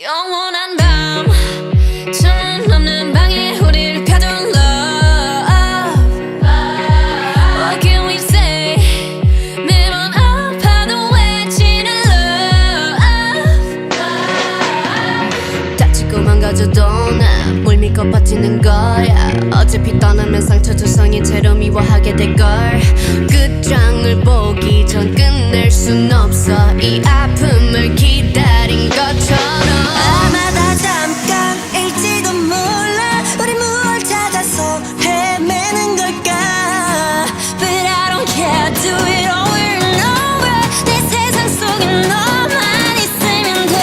영원한 밤 천은 없는 방에 우리를 가둔 love. What can we say? 매번 아파도 외치는 love. 다치고 망가져도 난 물 믿고 버티는 거야. 어차피 떠나면 상처 조성이 채로 미워하게 될걸. 끝장을 보기 전 끝낼 순 없어. 이 아픔을 기다린 것처럼. 아마 다 잠깐일지도 몰라. 우리 무얼 찾아서 헤매는 걸까. But I don't care, do it over and over. 내 세상 속에 너만 있으면 돼.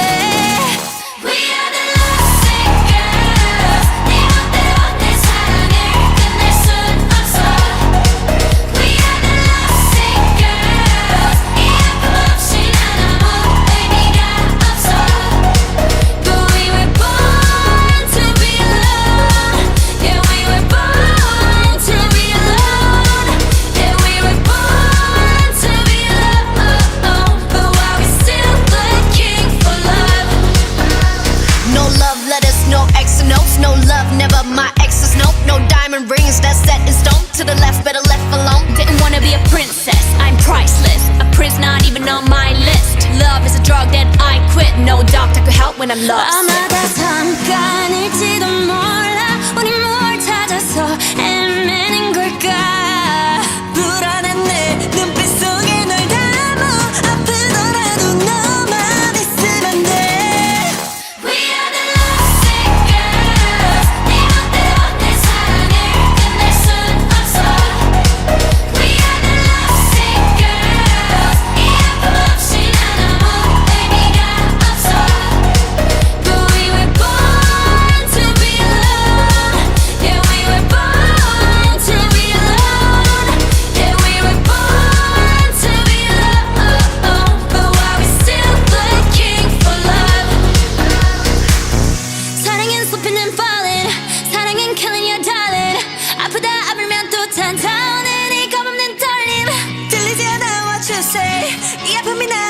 We are the lovesick girls. 네 멋대로 내 사랑을 끝낼 순 없어. We are the lovesick girls. 이 아픔 없이 난 아무 의미가 없어. But we were born to be alone. Yeah, we were born to be alone. Yeah, we were born to be alone. But why we still looking for love? No love letters, no X notes. No love, never my exes, nope. No diamond rings, that's set in stone. To the left, better left alone. Didn't wanna be a princess, I'm priceless. A prince not even on my list. Love is a drug that I quit. No doctor could help when I'm lost. 아마 다 잠깐일지도 몰라. 우리 뭘 찾아서 헤매는 걸까. 불안한 내 눈빛 속에 널 담아. 아프더라도 너만 있으면 돼. We are the lovesick girls. 네 멋대로 내 사랑을 끝낼 순 없어. We are the lovesick girls. 이 아픔 없이 난 아무 의미가 없어. But we were born to be alone. Yeah, we were born to be alone. Yeah, we were born to be alone. But why we still looking for love? 사랑은 쏟히는 falling. 사랑은 killing your darling. 아프다 아프면 또 찾아오는 이 겁없는 떨림. 들리지 않아 what you say. 이 아픔이 나